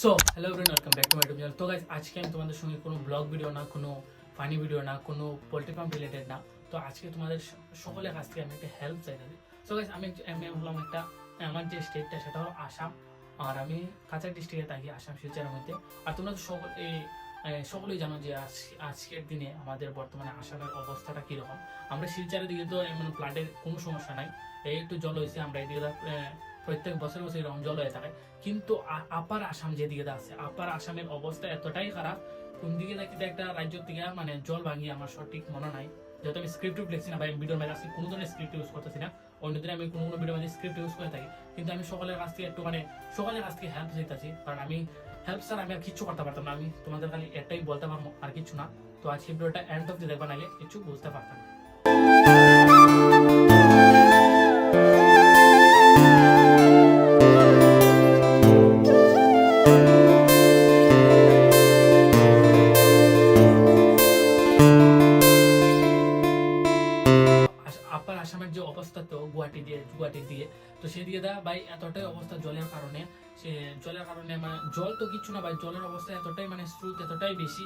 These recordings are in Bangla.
So hello everyone, welcome back to my YouTube channel. তো গাইস, আজকে আমি তোমাদের সঙ্গে কোনো ব্লগ ভিডিও না, কোনো ফানি ভিডিও না, কোনো পোল্ট্রি ফার্ম রিলেটেড না। তো আজকে তোমাদের সকলের কাছ থেকে আমি একটা হেল্প চাইতেছি। সো গাইস, আমি হলাম একটা, আমার যে স্টেটটা সেটা হলো আসাম, আর আমি কাছাড় ডিস্ট্রিক্টে থাকি, আসাম শিলচরের মধ্যে। আর তোমরা তো সকলেই জানো যে আজকের দিনে আমাদের বর্তমানে আসামের অবস্থাটা কীরকম। আমরা শিলচরের দিকে তো এমন ফ্লাডের কোনো সমস্যা নাই, এই একটু জল হয়েছে, আমরা এদিকে প্রত্যেক বছর বছর এরকম জল হয়ে থাকে। কিন্তু আপার আসাম যেদিকে আছে, আপার আসামের অবস্থা এতটাই খারাপ, কোন দিকে নাকি একটা রাজ্য থেকে মানে জল ভাঙিয়ে, আমার সঠিক মনে নাই, যেহেতু আমি স্ক্রিপ্ট লিখছি না বা ভিডিওর মাঝে আজকে কোনো ধরনের স্ক্রিপ্ট ইউজ করতেছি না। অন্যদিন আমি কোনো ভিডিওর মাঝে স্ক্রিপ্ট ইউজ করে থাকি, কিন্তু আমি সকলের কাছ থেকে একটু সকলের কাছ থেকে হেল্প চাইতেছি, কারণ আমি হেল্প স্যার আমি আর কিছু করতে পারতাম না। আমি তোমাদের খালি এটাই বলতে পারবো, আর কিছু না। তো আজকে ভিডিওটা এন্ড অফ দেখবা, নাহলে কিছু বুঝতে পারতাম না। আপার আসামের যে অবস্থা, তো গুয়াহাটি দিয়ে তো সেদিকে দা ভাই এতটাই অবস্থা জলের কারণে, সে জলের কারণে মানে জল তো কিছু না ভাই, জলের অবস্থা এতটাই মানে স্রোত এতটাই বেশি,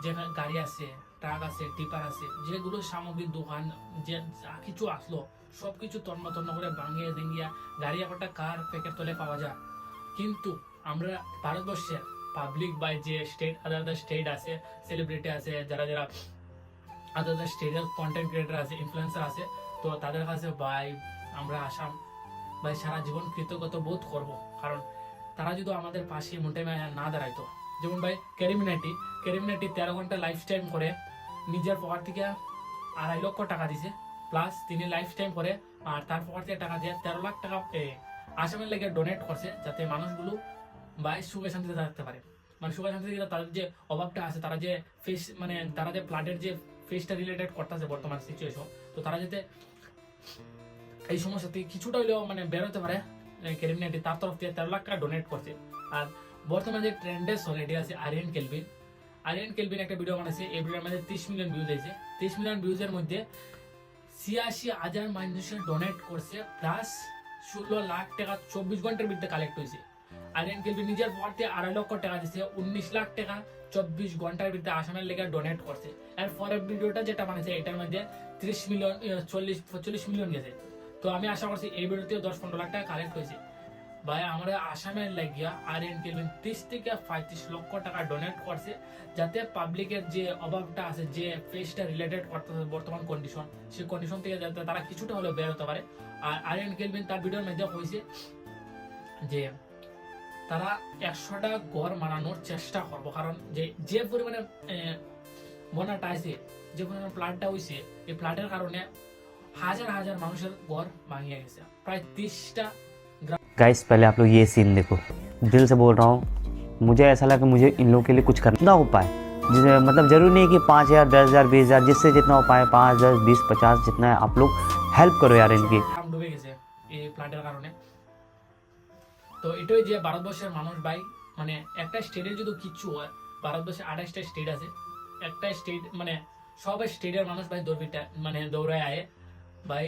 যেখানে গাড়ি আছে, ট্রাক আছে, টিপার আছে, যেগুলো সামগ্রিক দোকান যে যা কিছু আসলো সবকিছু তন্ন তন্ন করে ভাঙিয়ে ভেঙিয়া গাড়ি একটা কার প্যাকেট তলে পাওয়া যায়। কিন্তু আমরা ভারতবর্ষের পাবলিক বা যে স্টেট আলাদা স্টেট আছে, সেলিব্রিটি আছে, যারা যারা আলাদা স্টেটের কন্টেন্ট ক্রিয়েটার আছে, ইনফ্লুয়েন্সার আছে, তো তাদের কাছে ভাই আমরা আসাম ভাই সারা জীবন কৃতজ্ঞতা বোধ করব, কারণ তারা যদি আমাদের পাশে মোটে না দাঁড়াইতো। যেমন ভাই ক্যারিমিনাটি 13 ঘন্টা লাইফ টাইম করে নিজের পকেট থেকে 2.5 লক্ষ টাকা দিছে, প্লাস তিনি লাইফ টাইম করে আর তার পকেট থেকে টাকা দিয়ে 13 লাখ টাকা আসামের লেগে ডোনেট করছে, যাতে মানুষগুলো ভাই সুখে শান্তিতে থাকতে পারে। মানে সুখে শান্তিতে তাদের যে অভাবটা আছে, তারা যে ফেস মানে তারা যে ফ্লাডের যে ফেসটা রিলেটেড করতেছে বর্তমান সিচুয়েশন, তো তারা যাতে এই সমস্যা থেকে কিছুটা হলেও মানে বেরোতে পারে, ক্যারিমিনাটি তার তরফ থেকে 13 লাখ টাকা ডোনেট করছে। আর বর্তমানে যে ট্রেন্ডে অলরেডি আছে আরিয়ান কেলভিন একটা ভিডিও বানাইছে, এই ভিডিওর মধ্যে 30 মিলিয়ন ভিউজ হয়েছে। 30 মিলিয়ন ভিউজের মধ্যে 86,000 মানুষের ডোনেট করছে, প্লাস 16 লাখ টাকা 24 ঘন্টার ভিতরে কালেক্ট হয়েছে। আরিয়ান কেলভিন নিজের পর থেকে 2.5 লক্ষ টাকা দিচ্ছে, 19 লাখ টাকা 24 ঘন্টার ভিতরে আসামের লেগে ডোনেট করছে। আর পরের ভিডিওটা যেটা বানাইছে এটার মধ্যে 30 মিলিয়ন 40 মিলিয়ন গেছে। তো আমি আশা করছি এই ভিডিওতে 10-15 লাখ টাকা কালেক্ট হয়েছে। ভাই আমরা আসামের লাগিয়া আরিয়ান কেলভিন 30 থেকে 35 লক্ষ টাকা ডোনেট করছে, যাতে পাবলিকের যে অভাবটা আছে, যে ফেসটা রিলেটেড করতেছে বর্তমান কন্ডিশন, সেই কন্ডিশন থেকে যাতে তারা কিছুটা হলেও বের হতে পারে। আর আরিয়ান কেলভিন তার ভিডিওর মধ্যে কইছে যে তারা 100টা ঘর বানানোর চেষ্টা করবো, কারণ যে পরিমাণে বন্যাটা আছে, যে পরিমাণে প্লান্টটা হয়েছে, এই প্লান্টের কারণে হাজার হাজার মানুষের ঘর ভাঙিয়ে গেছে, প্রায় 30টা। गाइस पहले आप लोग ये सीन देखो, दिल से बोल रहा हूँ, मुझे ऐसा लगा कि मुझे इन लोगों के लिए कुछ करना हो पाए। जिसे मतलब जरूरी नहीं कि 5,000 10,000 20,000 जिससे जितना हो पाए 5 10 20 50 जितना है, आप लोग हेल्प करो यार इनकी। ডুবে গেছে এই প্লান্টের কারণে। তো এটাই যে ভারতবর্ষের মানুষ ভাই, মানে একটা স্টেটের যদি কিছু হয়, ভারতবর্ষে 28টা স্টেট আছে, একটা স্টেট মানে সব স্টেটের মানুষ ভাই দৌড়ায় আয়ে ভাই।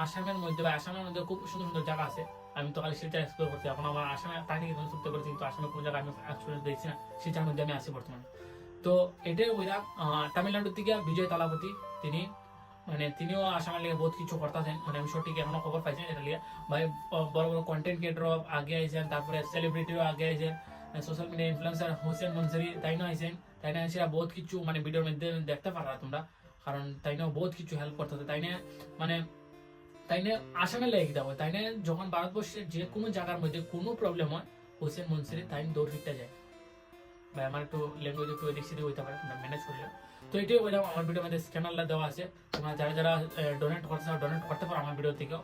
আসামের মধ্যে খুব সুন্দর সুন্দর জায়গা আছে। আমি তো খালি শিলচর এক্সপ্লোর করছি, এখন আমার আসামে তাকে করতে করেছি, কিন্তু আসামে কোনো জায়গা আমি এক্সপ্লোর দেখছি না, শিলচরের মধ্যে আমি আছি বর্তমানে। তো এটাই ওইরা তামিলনাড়ুর থেকে বিজয় তালাপতি, তিনিও আসামের লেগে বহুত কিছু করতেছেন, মানে আমি সঠিক এখনো খবর পাইছি এটা লিগে। ভাই বড় বড় কন্টেন্ট ক্রিয়েটরও আগে আইছেন, তারপরে সেলিব্রিটিও আগে আইছেন, social media influencer Hossain Mansuri তাইনও আইছেন, তাইনা এসে বহুত কিছু মানে ভিডিওর মধ্যে দেখতে পারা তোমরা, কারণ তাইনাও বহুত কিছু হেল্প করতেছে। তাইনে আসামের লেগে যাবো, তাইনে যখন ভারতবর্ষের যে কোনো জায়গার মধ্যে কোনো প্রবলেম হয়, হোসেন মনসুরি তাইন দৌড় ফিরতে যায়। ভাই আমার একটু ল্যাঙ্গুয়েজ একটু এদিক সেদিক হইতে পারে, ম্যানেজ করি। তো এটাই বললাম, আমার ভিডিওর মধ্যে স্ক্যানারটা দেওয়া আছে, তোমরা যারা যারা ডোনেট ডোনেট করতে পারো আমার ভিডিও থেকেও।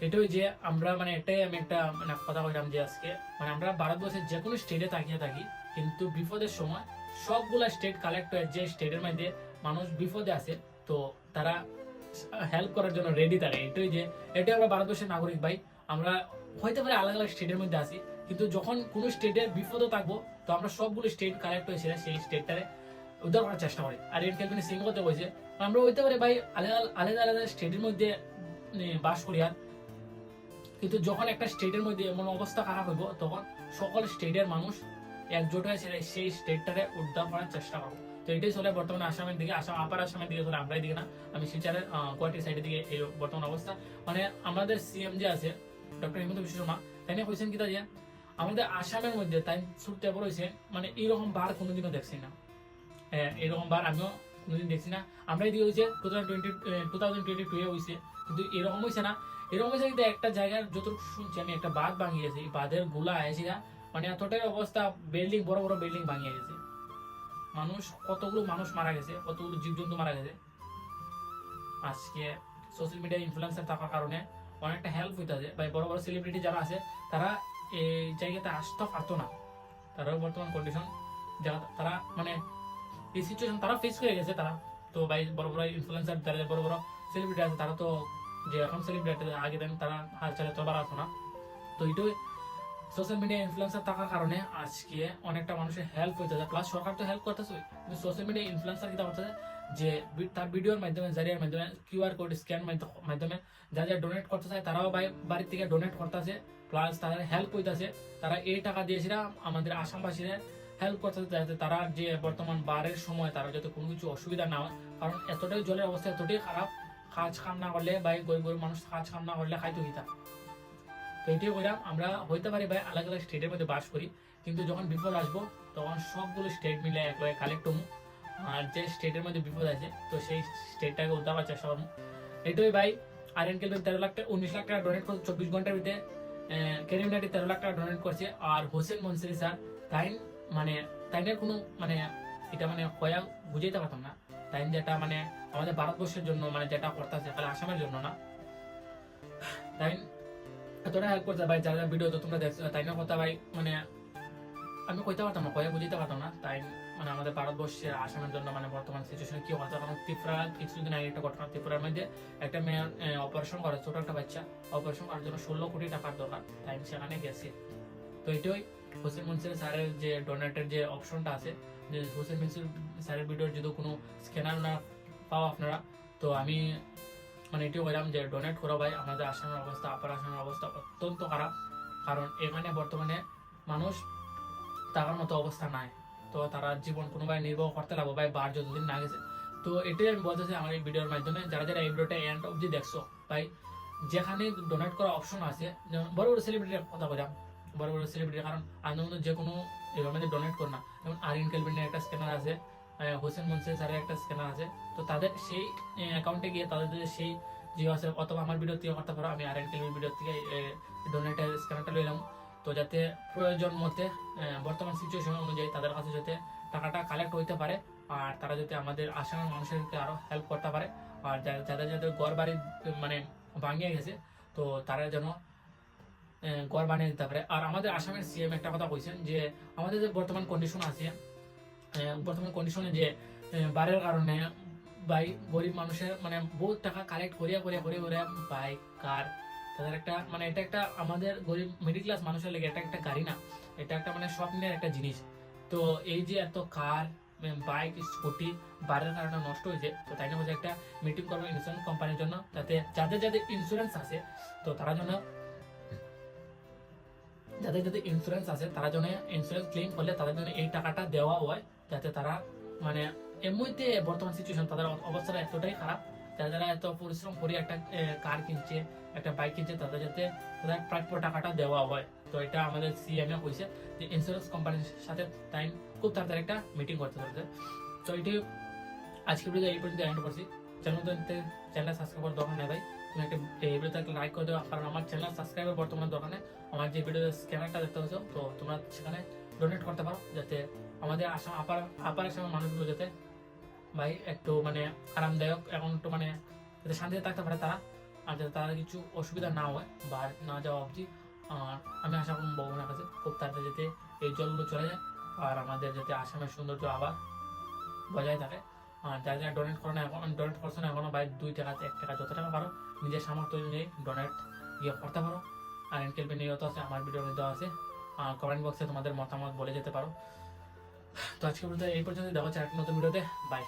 এটাই যে আমরা মানে এটাই আমি একটা মানে কথা বললাম যে আজকে মানে আমরা ভারতবর্ষের যে কোনো স্টেটে তাকিয়ে থাকি, কিন্তু বিপদের সময় সবগুলা স্টেট কালেক্ট হয়ে যে স্টেটের মধ্যে মানুষ বিপদে আছে, তো তারা হেল্প করার জন্য রেডি থাকে। এটাই আমরা ভারতবর্ষের নাগরিক ভাই, আমরা হইতে পারে আলাদা আলাদা স্টেটের মধ্যে আছি, কিন্তু যখন কোনো স্টেটের বিপদও থাকবো, তো আমরা সবগুলো স্টেট কালেক্ট হয়েছে সেই স্টেটটারে উদ্ধার করার চেষ্টা করি। আর এর কেলভিন সিং করতে বলছে আমরা হইতে পারে ভাই আলাদা আলাদা স্টেটের মধ্যে বাস করি, আর কিন্তু যখন একটা স্টেটের মধ্যে এমন অবস্থা খারাপ হইব, তখন সকল স্টেটের মানুষ একজোট হয়ে সেই স্টেটটারে উদ্ধার করার চেষ্টা করবো। তো এটাই চলে বর্তমানে আসামের দিকে, আপার আসামের দিকে চলে, আমরাই দিকে না, আমি শিলচরের গুয়াহাটির সাইডের দিকে এই বর্তমান অবস্থা। মানে আমাদের সিএম যে আছে ডক্টর হিমন্ত বিশ্ব শর্মা, তাই নিয়ে কইছেন কিতা যে আমাদের আসামের মধ্যে তাই ছুটতে বড় হয়েছে, মানে এইরকম বার কোনোদিনও দেখছি না। এরকম বার আমিও কোনোদিন দেখছি না। আমরাই দিয়ে হয়েছে 2022 হয়েছে, কিন্তু এরকম হয়েছে না। এরকম হয়েছে কিন্তু একটা জায়গার যতটুকু শুনছি আমি, একটা বাঁধ ভাঙিয়ে গেছে, এই বাঁধের গুলা আয়েছি না, মানে এতটাই অবস্থা, বিল্ডিং বড় বড় বিল্ডিং ভাঙিয়ে গেছে, মানুষ কতগুলো মানুষ মারা গেছে, কতগুলো জীবজন্তু মারা গেছে। আজকে সোশ্যাল মিডিয়া ইনফ্লুয়েন্সার থাকার কারণে অনেকটা হেল্প হইতেছে, বা বড় বড় সেলিব্রিটি যারা আছে তারা এই জায়গাতে আসতে পারতো না, তারাও বর্তমান কন্ডিশন তারা মানে এই সিচুয়েশন তারা ফেস করে গেছে তারা। তো ভাই বড় বড় ইনফ্লুয়েন্সার যারা বড় বড় সেলিব্রিটি আছে তারা তো যে এখন সেলিব্রিটি আগে দেন তারা হাল চালে তো বাড়াতো না। তো এইটাই সোশ্যাল মিডিয়া ইনফ্লুয়েন্সার থাকার কারণে আজকে অনেকটা মানুষের হেল্প হইতেছে, প্লাস সরকার তো হেল্প করতেছে, কিন্তু সোশ্যাল মিডিয়া ইনফ্লুয়েন্সার কি করতেছে যে তার ভিডিওর মাধ্যমে, জারিয়ার মাধ্যমে, কিউআর কোড স্ক্যান মাধ্যমে যা যা ডোনেট করতে চায় তারাও বাড়ির থেকে ডোনেট করতেছে, প্লাস তাদের হেল্প হইতেছে। তারা এই টাকা দিয়েছিলা আমাদের আসামবাসীরা হেল্প করতেছে, যাতে তারা যে বর্তমান বারের সময় তারা যাতে কোনো কিছু অসুবিধা না হয়, কারণ এতটাই জলের অবস্থা এতটাই খারাপ, কাজ কাম না করলে বা গরিব গরিব মানুষ কাজ কাম না করলে খাইতে হইতা। তো এটাই কইরাম, আমরা হইতে পারি ভাই আলাদা আলাদা স্টেটের মধ্যে বাস করি, কিন্তু যখন বিপদ আসবো তখন সবগুলো স্টেট মিলে এক জায়গায় কালেক্ট হবো, আর যে স্টেটের মধ্যে বিপদ আছে তো সেই স্টেটটাকে উদ্ধার করার চেষ্টা করবো। এটাই ভাই। আরএন কেলভিন 19 লাখ টাকা ডোনেট করছে 24 ঘন্টার ভিতরে, কেরিমিনাটি 13 লাখ টাকা ডোনেট করছে, আর হোসেন মনসুরি স্যার তাই মানে তাইনের কোনো মানে এটা মানে কয়া বুঝাইতে পারতাম না, তাই যেটা মানে আমাদের ভারতবর্ষের জন্য মানে যেটা করতেছে খালি আসামের জন্য না, তাই এতটা হেল্প করছে ভাই। যারা ভিডিও তো তোমরা দেখছো তাই না কথা ভাই, মানে আমি কইতে পারতাম না, কয়া বুঝাইতে পারতাম না, তাই মানে আমাদের ভারতবর্ষের আসামের জন্য মানে বর্তমান সিচুয়েশনে কি হচ্ছে। কারণ ত্রিপুরা কিছুদিন আগে একটা ঘটনা, ত্রিপুরার মধ্যে একটা মেয়ের অপারেশন করে, ছোট একটা বাচ্চা অপারেশন করার জন্য 16 কোটি টাকার দরকার, তাই সেখানে গেছি। তো এটাই হোসেন মনসুর স্যারের যে ডোনেটের যে অপশনটা আছে, যে হোসেন মনসুর স্যারের ভিডিওর যদি কোনো স্ক্যানার না পাও আপনারা, তো আমি মানে এটিও বললাম যে ডোনেট করো ভাই। আমাদের আসামের অবস্থা, আপার আসামের অবস্থা অত্যন্ত খারাপ, কারণ এখানে বর্তমানে মানুষ থাকার মতো অবস্থা নাই, তো তারা জীবন কোনোভাবে নির্বাহ করতে লাগবো ভাই, বার যতদিন না গেছে। তো এটাই আমি বলতেছি আমার এই ভিডিওর মাধ্যমে, যারা যারা এই ভিডিওটা এন্ড অবধি দেখছো ভাই, যেখানে ডোনেট করার অপশন আছে, যেমন বড় বড় সেলিব্রিটির কথা বললাম, বড় বড় সেলিব্রিটি, কারণ আনন্দ যে কোনো এভাবে ডোনেট করে না, যেমন আরএন কেলভিনের একটা স্ক্যানার আছে, হোসেন মনসুর স্যারের একটা স্ক্যানার আছে, তো তাদের সেই অ্যাকাউন্টে গিয়ে তাদের সেই যে আছে, অথবা আমার ভিডিও থেকে করতে পারো, আমি আরএন কেলভিন ভিডিও থেকে ডোনেটের স্ক্যানারটা লইলাম, তো যাতে প্রয়োজন মতে বর্তমান সিচুয়েশন অনুযায়ী তাদের কাছে যাতে টাকাটা কালেক্ট হইতে পারে, আর তারা যাতে আমাদের আসামের মানুষেরকে আরো হেল্প করতে পারে, আর যাদের যাদের ঘর বাড়ি মানে ভাঙিয়ে গেছে তো তারা যেন ঘর বানিয়ে দিতে পারে। আর আমাদের আসামের সিএম একটা কথা কইছেন যে আমাদের যে বর্তমান কন্ডিশন আছে, বর্তমান কন্ডিশনে যে বাড়ির কারণে ভাই গরিব মানুষের মানে বহুত টাকা কালেক্ট করিয়া বাইক কার, তাদের একটা মানে এটা একটা আমাদের গরিব মিডিল ক্লাস মানুষের লেগে এটা একটা গাড়ি না, এটা একটা মানে স্বপ্নের একটা জিনিস। তো এই যে এত কার বাইক স্কুটি বাড়ির কারণে নষ্ট হয়েছে, তো তাই না একটা মিটিং করবো ইন্স্যুরেন্স কোম্পানির জন্য, যাতে যাদের যাদের ইন্স্যুরেন্স আছে তো তারা যেন যাদের যাদের ইন্স্যুরেন্স আছে তারা যেন ইন্স্যুরেন্স ক্লেম করলে তাদের জন্য এই টাকাটা দেওয়া হয়, যাতে তারা মানে এমনিতে বর্তমান সিচুয়েশন তাদের অবস্থাটা এতটাই খারাপ, যারা যারা এত পরিশ্রম করে একটা কার কিনছে, একটা বাইক কিনছে, তাদের যাতে তাদের প্রাপ্য টাকাটা দেওয়া হয়। তো এটা আমাদের সিএম এ কইছে যে ইন্স্যুরেন্স কোম্পানির সাথে টাইম খুব তাড়াতাড়ি একটা মিটিং করতে পারছে। তো এটি আজকে ভিডিও এই পর্যন্ত এন্ড করছি। চ্যানেল সাবস্ক্রাইব করার দরকার নেই ভাই, তুমি একটা এই ভিডিওতে একটা লাইক করে দেওয়া, কারণ আমার চ্যানেল সাবস্ক্রাইবার বর্তমানে দরকার নেই। আমার যে ভিডিও স্ক্যানারটা দেখতে হচ্ছে তো তোমরা সেখানে ডোনেট করতে পারো, যাতে আমাদের আসাম আপার আসামের মানুষগুলো যাতে ভাই একটু মানে আরামদায়ক এখন একটু মানে যাতে শান্তিতে থাকতে পারে তারা, আর যাতে তারা কিছু অসুবিধা না হয় বা না যাওয়া অবধি। আর আমি আশা করব ভগবানের কাছে খুব তাড়াতাড়ি যাতে এই জলগুলো চলে যায়, আর আমাদের যাতে আসামের সৌন্দর্য আবার বজায় থাকে। আর যারা যারা ডোনেট করে না, এখন ডোনেট করছে না এখনো ভাই 2 টাকা 1 টাকা যত টাকা পারো নিজের সামর্থ্য অনুযায়ী ডোনেট করতে পারো। আর এনকেলপি নিয়ে আছে আমার ভিডিওর মধ্যে আছে, কমেন্ট বক্সে তোমাদের মতামত বলে যেতে পারো। তো আজকে এই পর্যন্ত দেখা হচ্ছে একটা নতুন ভিডিওতে, বাই।